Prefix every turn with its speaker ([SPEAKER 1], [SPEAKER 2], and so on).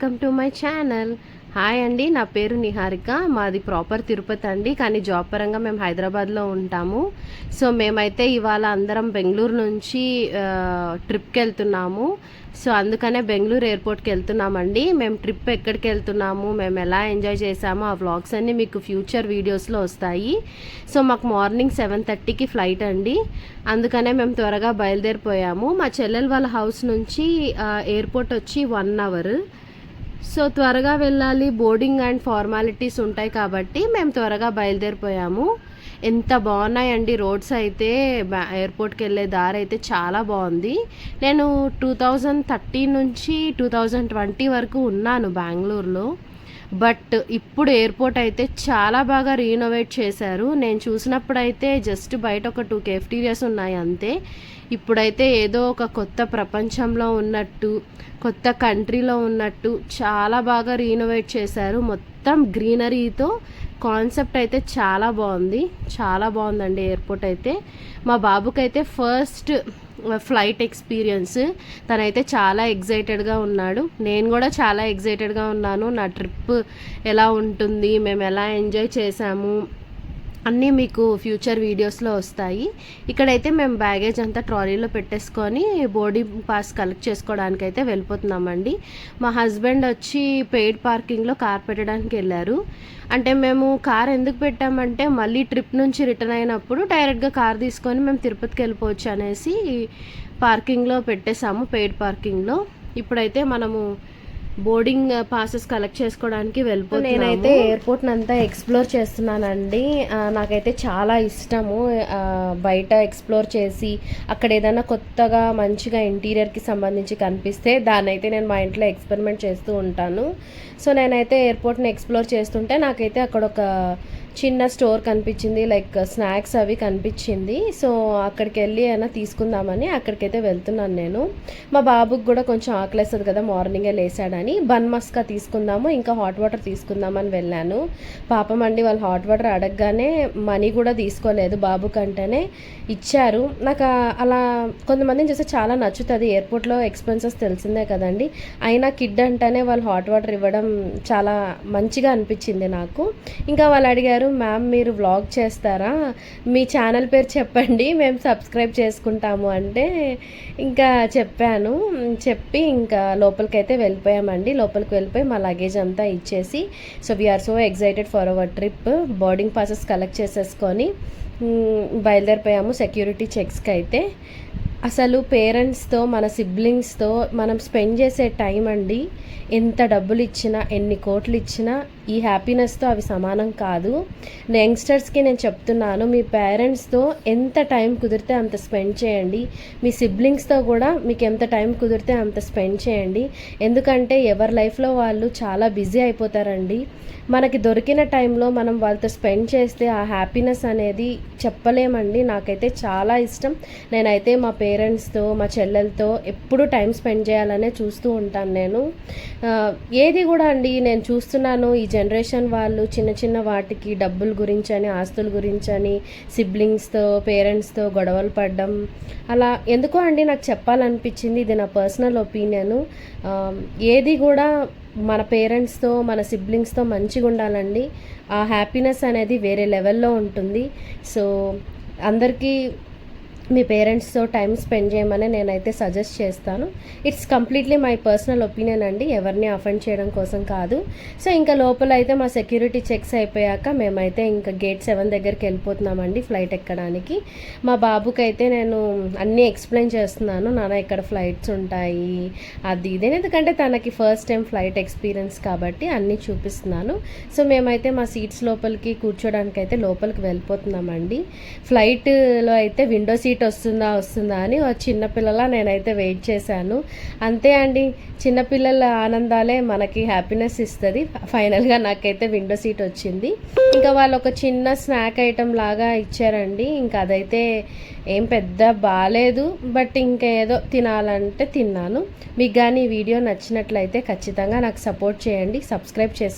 [SPEAKER 1] Welcome to my channel. Hi అండి, నా పేరు నిహారిక. మాది ప్రాపర్ తిరుపతి అండి, కానీ జాబ్ పరంగా మేము హైదరాబాద్లో ఉంటాము. సో మేమైతే ఇవాళ అందరం బెంగళూరు నుంచి ట్రిప్కి వెళ్తున్నాము. సో అందుకనే బెంగళూరు ఎయిర్పోర్ట్కి వెళ్తున్నామండి. మేము ట్రిప్ ఎక్కడికి వెళ్తున్నాము, మేము ఎలా ఎంజాయ్ చేసామో ఆ వ్లాగ్స్ అన్నీ మీకు ఫ్యూచర్ వీడియోస్లో వస్తాయి. సో మాకు మార్నింగ్ 7:30కి ఫ్లైట్ అండి, అందుకనే మేము త్వరగా బయలుదేరిపోయాము. మా చెల్లెల వాళ్ళ హౌస్ నుంచి ఎయిర్పోర్ట్ వచ్చి 1 అవర్. సో త్వరగా వెళ్ళాలి, బోర్డింగ్ అండ్ ఫార్మాలిటీస్ ఉంటాయి కాబట్టి మేము త్వరగా బయలుదేరిపోయాము. ఎంత బాగున్నాయండి రోడ్స్ అయితే, ఎయిర్పోర్ట్కి వెళ్ళే దారి అయితే చాలా బాగుంది. నేను 2013 నుంచి 2020 వరకు ఉన్నాను బెంగళూరులో. బట్ ఇప్పుడు ఎయిర్పోర్ట్ అయితే చాలా బాగా రీనోవేట్ చేశారు. నేను చూసినప్పుడైతే జస్ట్ బయట ఒక 2 కేఫ్టీరియాస్ ఉన్నాయి అంతే. ఇప్పుడైతే ఏదో ఒక కొత్త ప్రపంచంలో ఉన్నట్టు, కొత్త కంట్రీలో ఉన్నట్టు చాలా బాగా రీనోవేట్ చేశారు. మొత్తం గ్రీనరీతో కాన్సెప్ట్ అయితే చాలా బాగుంది, చాలా బాగుందండి ఎయిర్పోర్ట్ అయితే. మా బాబుకైతే ఫస్ట్ ఫ్లైట్ ఎక్స్పీరియన్స్, తనైతే చాలా ఎగ్జైటెడ్గా ఉన్నాడు. నేను కూడా చాలా ఎగ్జైటెడ్గా ఉన్నాను. నా ట్రిప్ ఎలా ఉంటుంది, మేము ఎలా ఎంజాయ్ చేసాము అన్నీ మీకు ఫ్యూచర్ వీడియోస్లో వస్తాయి. ఇక్కడైతే మేము బ్యాగేజ్ అంతా ట్రాలీలో పెట్టేసుకొని బోర్డింగ్ పాస్ కలెక్ట్ చేసుకోవడానికి అయితే వెళ్ళిపోతున్నామండి. మా హస్బెండ్ వచ్చి పెయిడ్ పార్కింగ్లో కార్ పెట్టడానికి వెళ్ళారు. అంటే మేము కార్ ఎందుకు పెట్టామంటే మళ్ళీ ట్రిప్ నుంచి రిటర్న్ అయినప్పుడు డైరెక్ట్గా కార్ తీసుకొని మేము తిరుపతికి వెళ్ళిపోవచ్చు అనేసి పార్కింగ్లో పెట్టేసాము, పెయిడ్ పార్కింగ్లో. ఇప్పుడైతే మనము బోర్డింగ్ పాసెస్ కలెక్ట్ చేసుకోవడానికి వెళ్ళిపోతున్నాము. నేనైతే ఎయిర్పోర్ట్ అంతా ఎక్స్ప్లోర్ చేస్తున్నానండి. నాకైతే చాలా ఇష్టము బయట ఎక్స్ప్లోర్ చేసి అక్కడ ఏదైనా కొత్తగా మంచిగా ఇంటీరియర్కి సంబంధించి కనిపిస్తే దాన్ని అయితే నేను మా ఇంట్లో ఎక్స్పెరిమెంట్ చేస్తూ ఉంటాను. సో నేనైతే ఎయిర్పోర్ట్ని ఎక్స్ప్లోర్ చేస్తుంటే నాకైతే అక్కడ ఒక చిన్న స్టోర్ కనిపించింది, లైక్ స్నాక్స్ అవి కనిపించింది. సో అక్కడికి వెళ్ళి అయినా తీసుకుందామని అక్కడికైతే వెళ్తున్నాను నేను. మా బాబుకి కూడా కొంచెం ఆకలేస్తుంది కదా, మార్నింగే లేసాడని బన్ మస్కా తీసుకుందాము, ఇంకా హాట్ వాటర్ తీసుకుందామని వెళ్ళాను. పాపం అండి, వాళ్ళు హాట్ వాటర్ అడగగానే మనీ కూడా తీసుకోలేదు, బాబు కంటేనే ఇచ్చారు. నాకు అలా కొంతమందిని చూస్తే చాలా నచ్చుతుంది. ఎయిర్పోర్ట్లో ఎక్స్పెన్సెస్ తెలిసిందే కదండి, అయినా కిడ్ అంటేనే వాళ్ళు హాట్ వాటర్ ఇవ్వడం చాలా మంచిగా అనిపించింది నాకు. ఇంకా వాళ్ళు అడిగారు, మ్యామ్ మీరు వ్లాగ్ చేస్తారా, మీ ఛానల్ పేరు చెప్పండి, మేము సబ్స్క్రైబ్ చేసుకుంటాము అంటే ఇంకా చెప్పి ఇంకా లోపలికైతే వెళ్ళిపోయామండి. లోపలికి వెళ్ళిపోయి మా లగేజ్ అంతా ఇచ్చేసి, so we are so excited for our trip. Boarding passes collect చేసేసుకొని బయలుదేరిపోయాము సెక్యూరిటీ చెక్స్కి అయితే. అసలు పేరెంట్స్తో, మన సిబ్లింగ్స్తో మనం స్పెండ్ చేసే టైం అండి, ఎంత డబ్బులు ఇచ్చినా, ఎన్ని కోట్లు ఇచ్చినా ఈ హ్యాపీనెస్తో అవి సమానం కాదు. యంగ్స్టర్స్కి నేను చెప్తున్నాను, మీ పేరెంట్స్తో ఎంత టైం కుదిరితే అంత స్పెండ్ చేయండి. మీ సిబ్లింగ్స్తో కూడా మీకు ఎంత టైం కుదిరితే అంత స్పెండ్ చేయండి. ఎందుకంటే ఎవరి లైఫ్లో వాళ్ళు చాలా బిజీ అయిపోతారండి. మనకి దొరికిన టైంలో మనం వాళ్ళతో స్పెండ్ చేస్తే ఆ హ్యాపీనెస్ అనేది చెప్పలేమండి. నాకైతే చాలా ఇష్టం. నేనైతే మా పేరెంట్స్తో, మా చెల్లెలతో ఎప్పుడూ టైం స్పెండ్ చేయాలనే చూస్తూ ఉంటాను నేను. ఏది కూడా అండి, నేను చూస్తున్నాను ఈ జనరేషన్ వాళ్ళు చిన్న చిన్న వాటికి డబ్బుల గురించి అని, ఆస్తుల గురించి అని సిబ్లింగ్స్తో, పేరెంట్స్తో గొడవలు పడడం అలా ఎందుకో అండి నాకు చెప్పాలనిపించింది. ఇది నా పర్సనల్ ఒపీనియను. ఏది కూడా మన పేరెంట్స్తో, మన సిబ్లింగ్స్తో మంచిగా ఉండాలండి. ఆ హ్యాపీనెస్ అనేది వేరే లెవెల్లో ఉంటుంది. సో అందరికీ మీ పేరెంట్స్తో టైం స్పెండ్ చేయమని నేనైతే సజెస్ట్ చేస్తాను. It's completely my personal opinion అండి, ఎవరిని అఫెండ్ చేయడం కోసం కాదు. సో ఇంకా లోపల అయితే మా సెక్యూరిటీ చెక్స్ అయిపోయాక మేమైతే ఇంకా గేట్ 7 దగ్గరికి వెళ్ళిపోతున్నామండి ఫ్లైట్ ఎక్కడానికి. మా బాబుకి అయితే నేను అన్నీ ఎక్స్ప్లెయిన్ చేస్తున్నాను, నాన్న ఇక్కడ ఫ్లైట్స్ ఉంటాయి అది ఇదే, ఎందుకంటే తనకి ఫస్ట్ టైం ఫ్లైట్ ఎక్స్పీరియన్స్ కాబట్టి అన్నీ చూపిస్తున్నాను. సో మేమైతే మా సీట్స్ లోపలికి కూర్చోడానికి అయితే లోపలికి వెళ్ళిపోతున్నామండి. ఫ్లైట్లో అయితే విండో సీట్ వస్తుందా అని చిన్నపిల్లల నేనైతే వెయిట్ చేశాను. అంతే అండి, చిన్నపిల్లల ఆనందాలే మనకి హ్యాపీనెస్ ఇస్తుంది. ఫైనల్గా నాకైతే విండో సీట్ వచ్చింది. ఇంకా వాళ్ళు ఒక చిన్న స్నాక్ ఐటెం లాగా ఇచ్చారండి. ఇంకా అదైతే ఏం పెద్ద బాగాలేదు, బట్ ఇంకా ఏదో తినాలంటే తిన్నాను. మీకు కానీ ఈ వీడియో నచ్చినట్లయితే ఖచ్చితంగా నాకు సపోర్ట్ చేయండి, సబ్స్క్రైబ్ చేసి